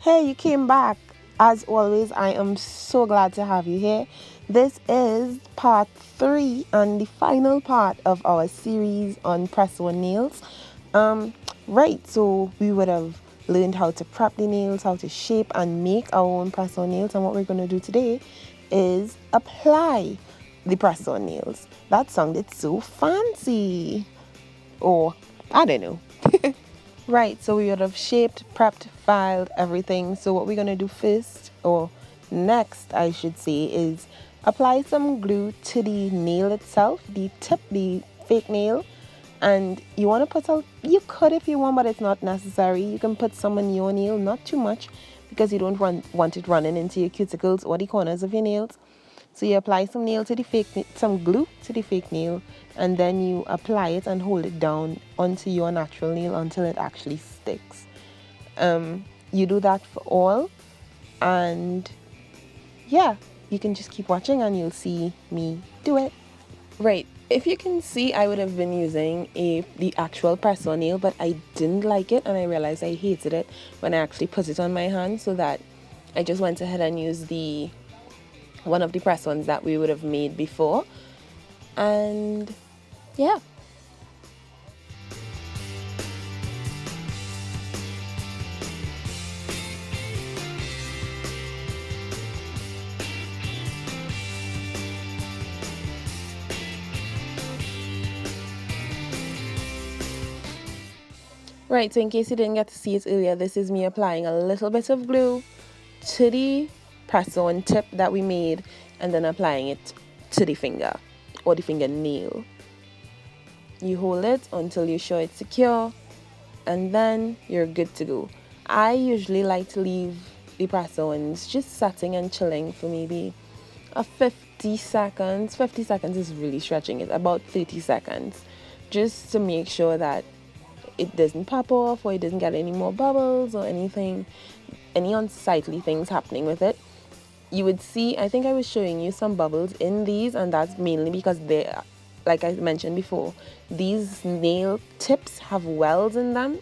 Hey, you came back. As always, I am so glad to have you here. This is part 3 and the final part of our series on press-on nails. Right, so we would have learned how to prep the nails, how to shape and make our own press-on nails, and what we're going to do today is apply the press-on nails. That sounded so fancy. Or, I don't know. Right, so we would have shaped, prepped, filed everything. So what we're going to do first, or next I should say, is apply some glue to the nail itself, the tip, the fake nail. And you want to you could if you want, but it's not necessary. You can put some on your nail, not too much, because you don't want it running into your cuticles or the corners of your nails. So you apply some glue to the fake nail, and then you apply it and hold it down onto your natural nail until it actually sticks. You do that for all, and yeah, you can just keep watching and you'll see me do it. Right, if you can see, I would have been using the actual press-on nail, but I didn't like it and I realized I hated it when I actually put it on my hand, so that I just went ahead and used one of the press-ons that we would have made before. And yeah. Right, so in case you didn't get to see it earlier, this is me applying a little bit of glue to the press-on tip that we made, and then applying it to the finger or the fingernail. You hold it until you're sure it's secure, and then you're good to go. I usually like to leave the press-ons just sitting and chilling for maybe 50 seconds. 50 seconds is really stretching it, about 30 seconds, just to make sure that it doesn't pop off or it doesn't get any more bubbles or any unsightly things happening with it. You would see, I think I was showing you some bubbles in these, and that's mainly because they, like I mentioned before, these nail tips have wells in them,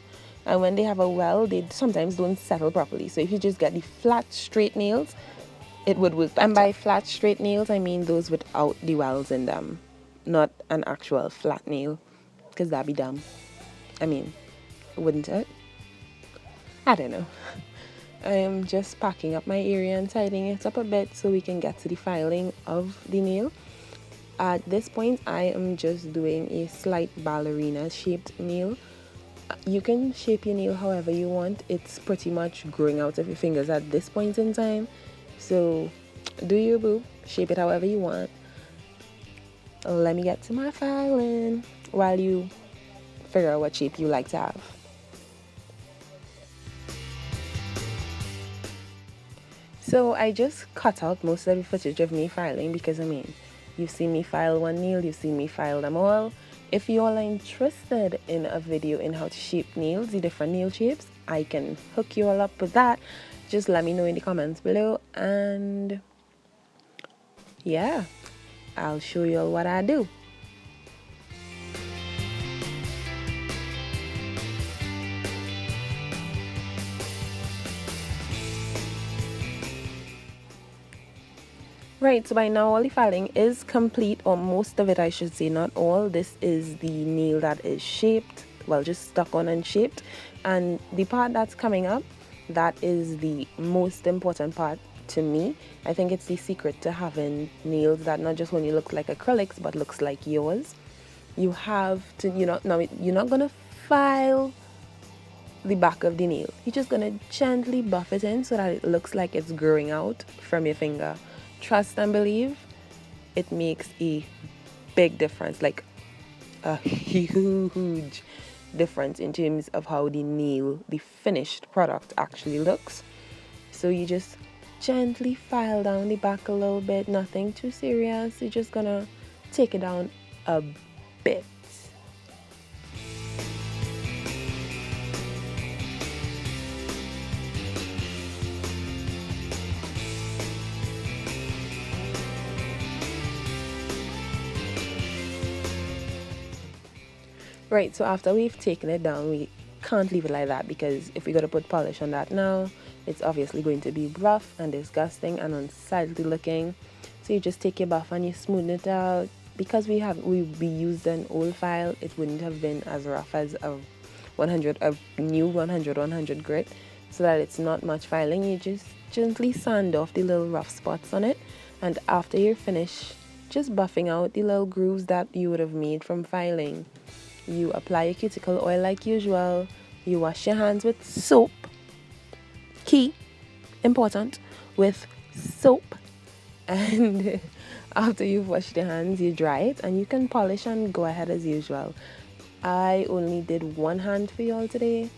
and when they have a well, they sometimes don't settle properly. So if you just get the flat straight nails, it would work better. And by flat straight nails, I mean those without the wells in them, not an actual flat nail, because that'd be dumb. I mean, wouldn't it? I don't know. I am just packing up my area and tidying it up a bit so we can get to the filing of the nail. At this point, I am just doing a slight ballerina shaped nail. You can shape your nail however you want. It's pretty much growing out of your fingers at this point in time. So do your boo, shape it however you want. Let me get to my filing while you figure out what shape you like to have. So I just cut out most of the footage of me filing because, I mean, you've seen me file one nail, you've seen me file them all. If you all are interested in a video in how to shape nails, the different nail shapes, I can hook you all up with that. Just let me know in the comments below, and yeah, I'll show you all what I do. Right, so by now all the filing is complete, or most of it I should say, not all. This is the nail that is shaped, well, just stuck on and shaped. And the part that's coming up, that is the most important part to me. I think it's the secret to having nails that not just only look like acrylics, but looks like yours. You have to, you're not gonna file the back of the nail. You're just gonna gently buff it in so that it looks like it's growing out from your finger. Trust and believe, it makes a big difference, like a huge difference in terms of how the nail, the finished product, actually looks. So you just gently file down the back a little bit, nothing too serious. You're just gonna take it down a bit. Right, so after we've taken it down, we can't leave it like that, because if we got to put polish on that now, it's obviously going to be rough and disgusting and unsightly looking. So you just take your buff and you smoothen it out. Because we used an old file, it wouldn't have been as rough as a new 100 grit, so that it's not much filing. You just gently sand off the little rough spots on it, and after you're finished just buffing out the little grooves that you would have made from filing, you apply your cuticle oil like usual. You wash your hands with soap. Key, important, with soap. And after you've washed your hands, you dry it and you can polish and go ahead as usual. I only did one hand for y'all today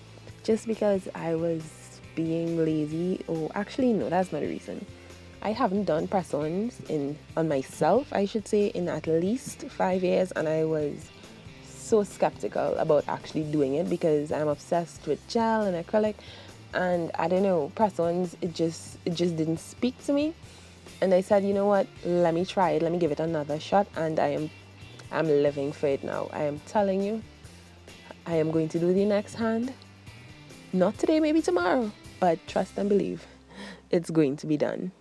just because I was being lazy. Oh, actually, no, that's not the reason. I haven't done press-ons on myself, I should say, in at least 5 years, and I was so skeptical about actually doing it because I'm obsessed with gel and acrylic, and I don't know, press-ons, it just didn't speak to me. And I said, you know what, let me try it, let me give it another shot, and I'm living for it now. I am telling you, I am going to do the next hand. Not today, maybe tomorrow, but trust and believe, it's going to be done.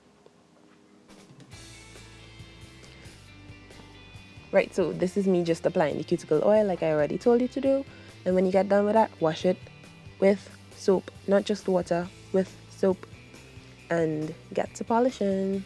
Right, so this is me just applying the cuticle oil like I already told you to do. And when you get done with that, wash it with soap, not just water, with soap, and get to polishing.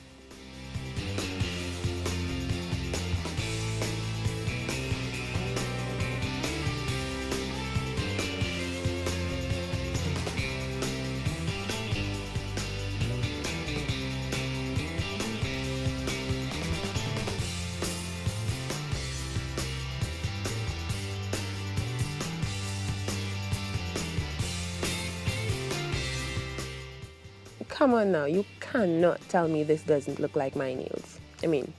Come on now, you cannot tell me this doesn't look like my nails. I mean,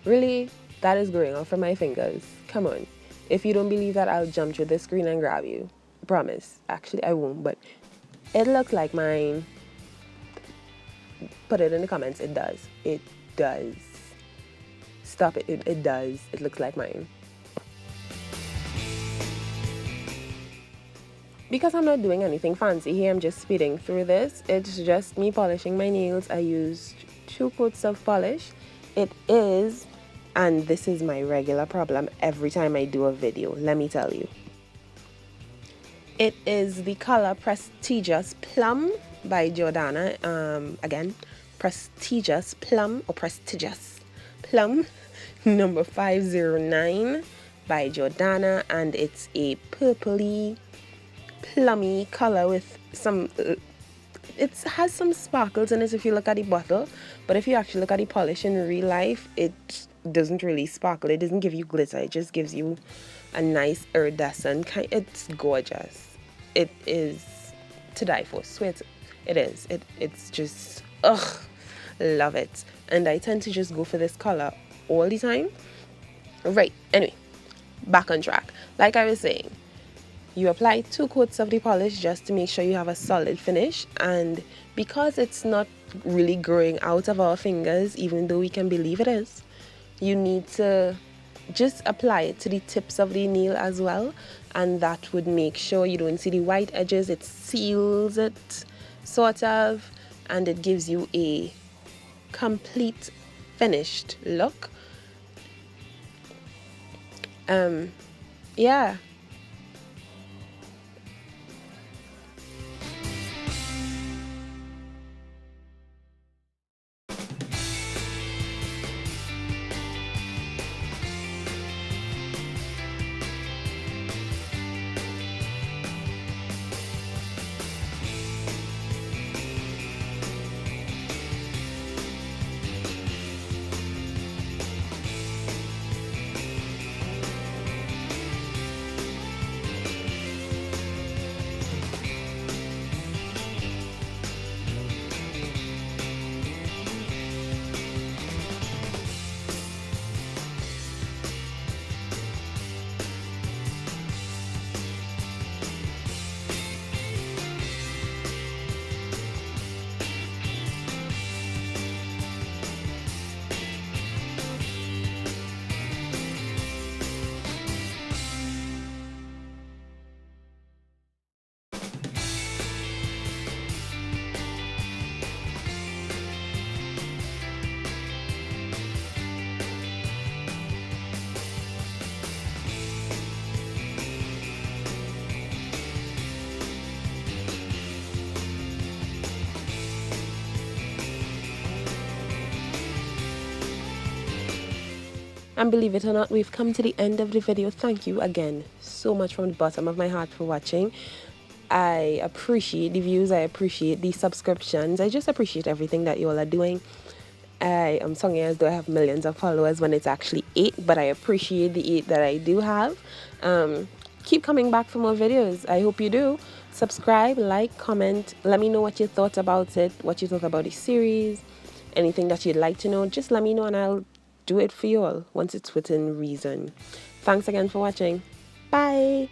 really? That is growing off from my fingers. Come on. If you don't believe that, I'll jump through the screen and grab you. Promise. Actually, I won't, but it looks like mine. Put it in the comments. It does. It does. Stop it. It does. It looks like mine. Because I'm not doing anything fancy here, I'm just speeding through this. It's just me polishing my nails. I used 2 coats of polish. It is, and this is my regular problem every time I do a video, let me tell you. It is the color Prestigious Plum by Jordana. Again, Prestigious Plum or Prestigious Plum number 509 by Jordana, and it's a purpley plummy color with some it has some sparkles in it if you look at the bottle, but if you actually look at the polish in real life, it doesn't really sparkle. It doesn't give you glitter. It just gives you a nice iridescent kind. It's gorgeous. It is to die for. Swear it is. It's just love it. And I tend to just go for this color all the time. Right, anyway, back on track. Like I was saying, you apply 2 coats of the polish just to make sure you have a solid finish, and because it's not really growing out of our fingers, even though we can believe it is, you need to just apply it to the tips of the nail as well, and that would make sure you don't see the white edges. It seals it sort of, and it gives you a complete finished look. Yeah. And believe it or not, we've come to the end of the video. Thank you again so much from the bottom of my heart for watching. I appreciate the views, I appreciate the subscriptions, I just appreciate everything that you all are doing. I am talking as though I have millions of followers when it's actually 8, but I appreciate the 8 that I do have. Keep coming back for more videos. I hope you do. Subscribe, like, comment. Let me know what you thought about it, what you thought about the series, anything that you'd like to know. Just let me know and I'll do it for you all once it's within reason. Thanks again for watching. Bye.